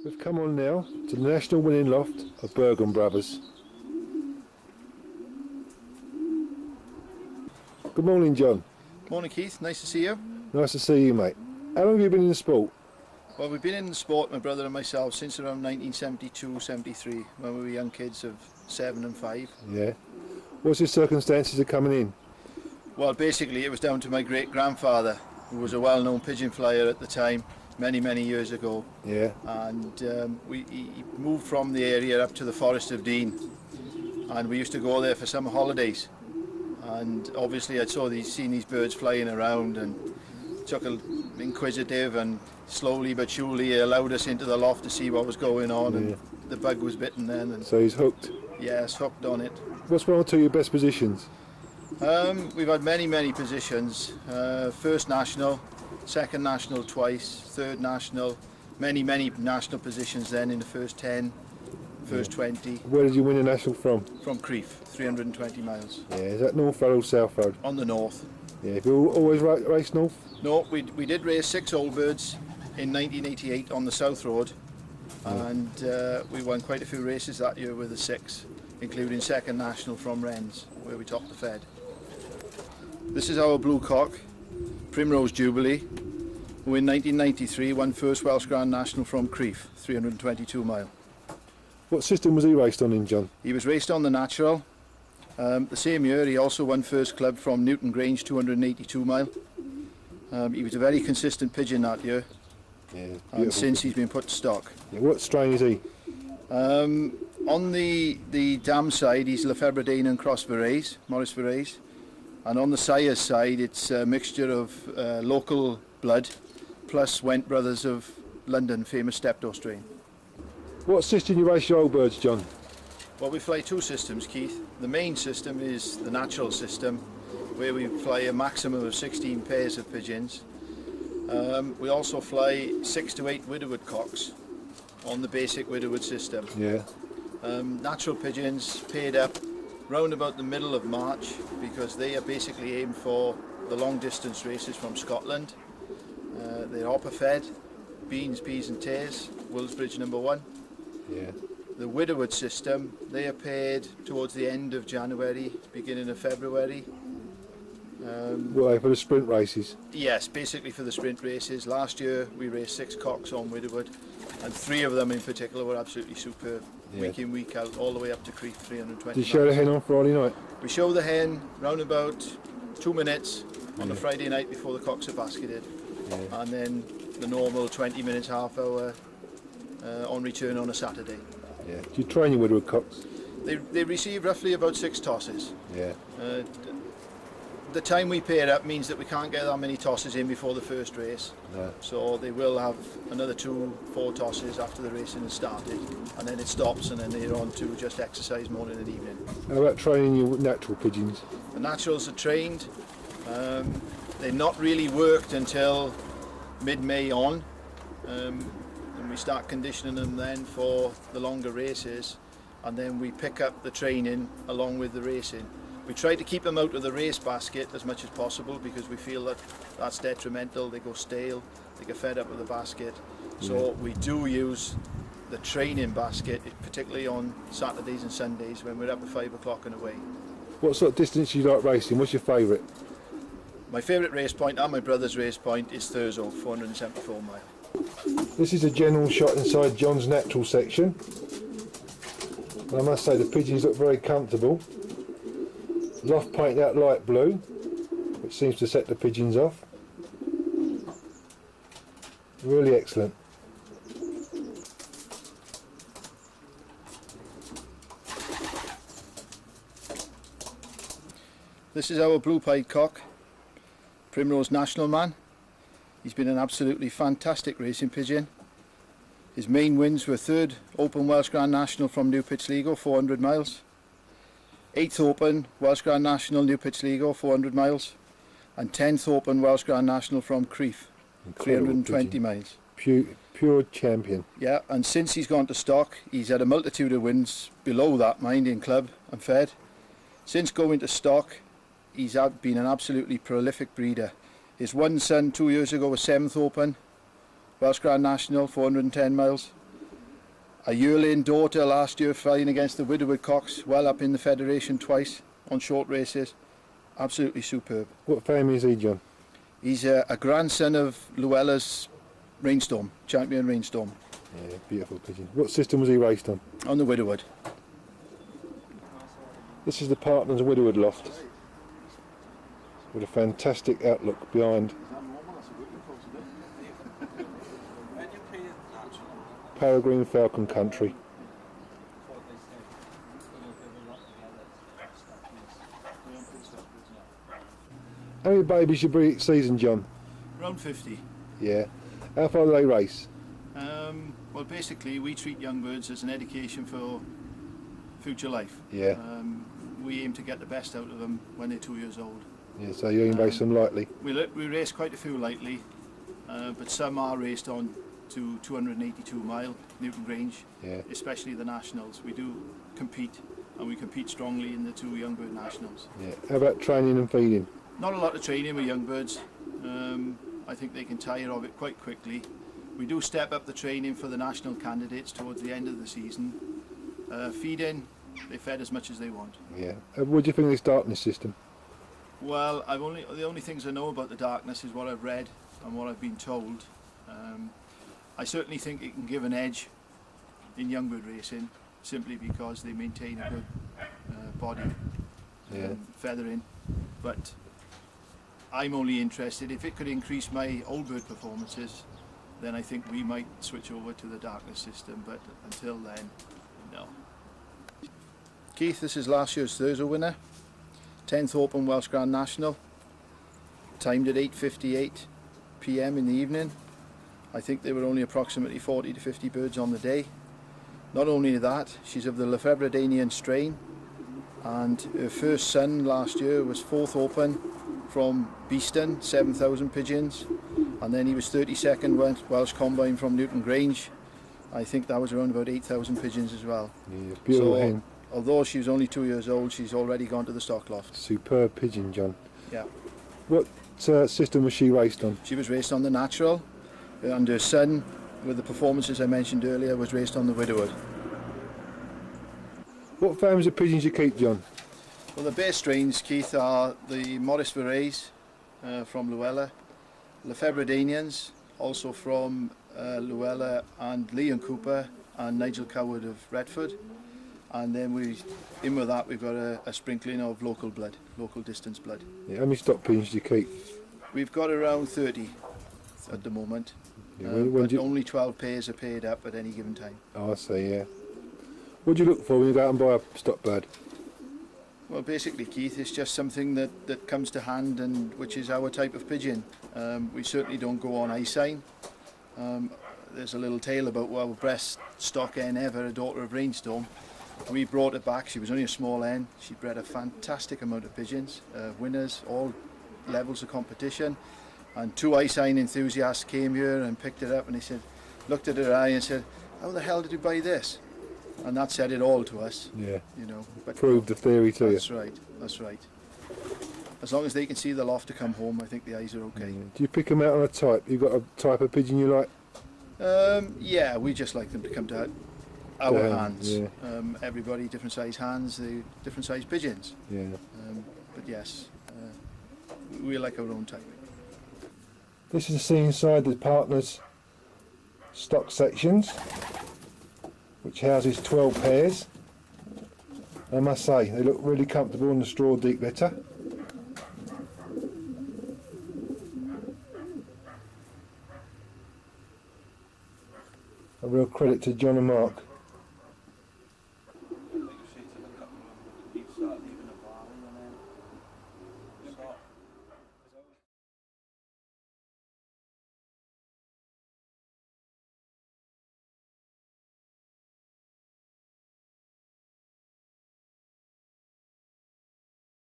We've come on now to the national winning loft of Burgham Brothers. Good morning, John. Morning, Keith. Nice to see you. Nice to see you, mate. How long have you been in the sport? Well, we've been in the sport, my brother and myself, since around 1972-73, when we were young kids of 7 and 5. Yeah. What's the circumstances of coming in? Well, basically, it was down to my great-grandfather, who was a well-known pigeon flyer at the time, many years ago. Yeah. And he moved from the area up to the Forest of Dean, and we used to go there for summer holidays. And obviously I'd seen these birds flying around and took an inquisitive, and slowly but surely allowed us into the loft to see what was going on. And the bug was bitten then. And so he's hooked? Yes, hooked on it. What's one or two of your best positions? We've had many positions. First national, second national twice, third national, many national positions then in the first 10, first 20. Where did you win a national from? From Crieff, 320 miles. Yeah, is that North Road or South Road? On the north. Yeah, have you always raced north? No, we did race 6 old birds in 1988 on the South Road, and we won quite a few races that year with the 6, including second national from Wrens, where we topped the Fed. This is our blue cock, Primrose Jubilee, who in 1993 won first Welsh Grand National from Crieff, 322 mile. What system was he raced on in, John? He was raced on the natural. The same year he also won first club from Newton Grange, 282 mile. He was a very consistent pigeon that year, and since he's been put to stock. Yeah, what strain is he? On the dam side he's Lefebvre and Cross Varese, Maurice Varese, and on the sire's side it's a mixture of local blood plus Went Brothers of London, famous Steptoe strain. What system you race your old birds, John? Well, we fly 2 systems, Keith. The main system is the natural system, where we fly a maximum of 16 pairs of pigeons. We also fly 6 to 8 Widowhood cocks on the basic Widowhood system. Yeah. Natural pigeons paired up round about the middle of March, because they are basically aimed for the long distance races from Scotland. They're hopper fed, beans, peas and tares, Willsbridge number 1. Yeah. The Widowhood system, they are paired towards the end of January, beginning of February. Well, for the sprint races? Yes, basically for the sprint races. Last year we raced 6 cocks on Widowhood, and 3 of them in particular were absolutely superb. Yeah. Week in, week out, all the way up to Crieff, 320 Did you show the hen on Friday night? We show the hen round about 2 minutes on the Friday night before the cocks are basketed, and then the normal 20 minutes, half hour on return on a Saturday. Yeah. Do you train your Widowhood cocks? They receive roughly about 6 tosses. Yeah. The time we pair up means that we can't get that many tosses in before the first race. No. So they will have another 2-4 tosses after the racing has started, and then it stops, and then they're on to just exercise morning and evening. How about training your natural pigeons? The naturals are trained. They're not really worked until mid-May on. And we start conditioning them then for the longer races, and then we pick up the training along with the racing. We try to keep them out of the race basket as much as possible, because we feel that that's detrimental. They go stale, they get fed up with the basket. So we do use the training basket, particularly on Saturdays and Sundays when we're up at 5 o'clock and away. What sort of distance do you like racing? What's your favourite? My favourite race point and my brother's race point is Thurso, 474 mile. This is a general shot inside John's natural section. And I must say the pigeons look very comfortable. Loft painted out light blue, which seems to set the pigeons off. Really excellent. This is our blue-pied cock, Primrose National Man. He's been an absolutely fantastic racing pigeon. His main wins were 3rd Open Welsh Grand National from New Pittsligo, 400 miles. 8th Open Welsh Grand National New Pittsligo, 400 miles. And 10th Open Welsh Grand National from Crieff, 320 miles. Pure champion. Yeah, and since he's gone to stock, he's had a multitude of wins below that, mind, in club and fed. Since going to stock, he's been an absolutely prolific breeder. His one son 2 years ago was 7th Open Welsh Grand National, 410 miles. A yearling daughter last year flying against the Widowhood cocks, well up in the Federation twice on short races. Absolutely superb. What family is he, John? He's a grandson of Llewellyn's Rainstorm, champion Rainstorm, Yeah, beautiful pigeon. What system was he raced on? on the Widowhood. This is the Partners Widowhood loft, with a fantastic outlook behind Peregrine Falcon Country. How many babies you breed each season, John? Around 50. Yeah. How far do they race? Well, basically, we treat young birds as an education for future life. Yeah. We aim to get the best out of them when they're 2 years old. Yeah, so you race them lightly. We race quite a few lightly, but some are raced on to 282 mile Newton Grange, Yeah. especially the nationals. We do compete, and we compete strongly in the 2 young bird nationals. Yeah. How about training and feeding? Not a lot of training with young birds. I think they can tire of it quite quickly. We do step up the training for the national candidates towards the end of the season. Feeding, they fed as much as they want. Yeah. What do you think of this darkness system? Well, the only things I know about the darkness is what I've read and what I've been told. I certainly think it can give an edge in young bird racing, simply because they maintain a good body feathering. But I'm only interested, if it could increase my old bird performances, then I think we might switch over to the darkness system, but until then, no. Keith, this is last year's Thursday winner, 10th Open Welsh Grand National, timed at 8:58 p.m. in the evening. I think there were only approximately 40 to 50 birds on the day. Not only that, she's of the Lefebvre strain, and her first son last year was 4th Open from Beeston, 7,000 pigeons, and then he was 32nd Welsh Combine from Newton Grange. I think that was around about 8,000 pigeons as well. Yeah, beautiful hen. Although she was only 2 years old, she's already gone to the stock loft. Superb pigeon, John. Yeah. What system was she raced on? She was raced on the natural, and her son, with the performances I mentioned earlier, was raced on the Widowhood. What families of pigeons you keep, John? Well, the base strains, Keith, are the Morris Verreys from Llewellyn, Lefebvre also from Llewellyn, and Leon Cooper and Nigel Coward of Retford. And then in with that we've got a sprinkling of local blood, local distance blood. Yeah, how many stock pigeons do you keep? We've got around 30 at the moment, Yeah, but only 12 pairs are paired up at any given time. Oh, I see, yeah. What do you look for when you go out and buy a stock bird? Well, basically, Keith, it's just something that comes to hand, and which is our type of pigeon. We certainly don't go on eye sign. There's a little tale about our best stock hen ever, a daughter of Rainstorm. We brought her back. She was only a small hen. She bred a fantastic amount of pigeons, winners, all levels of competition. And 2 eye sign enthusiasts came here and picked it up, and they said, looked at her eye and said, "How the hell did you buy this?" And that said it all to us. Yeah. You know. But Proved the theory to you. that's right. That's right. As long as they can see the loft to come home, I think the eyes are okay. Do you pick them out on a type? You got a type of pigeon you like? Yeah, we just like them to come to our hands. Yeah. Everybody different size hands, they different size pigeons. Yeah. But yes, we like our own type. This is the scene inside the Partners stock sections, which houses 12 pairs. I must say, they look really comfortable in the straw deep litter. A real credit to John and Mark.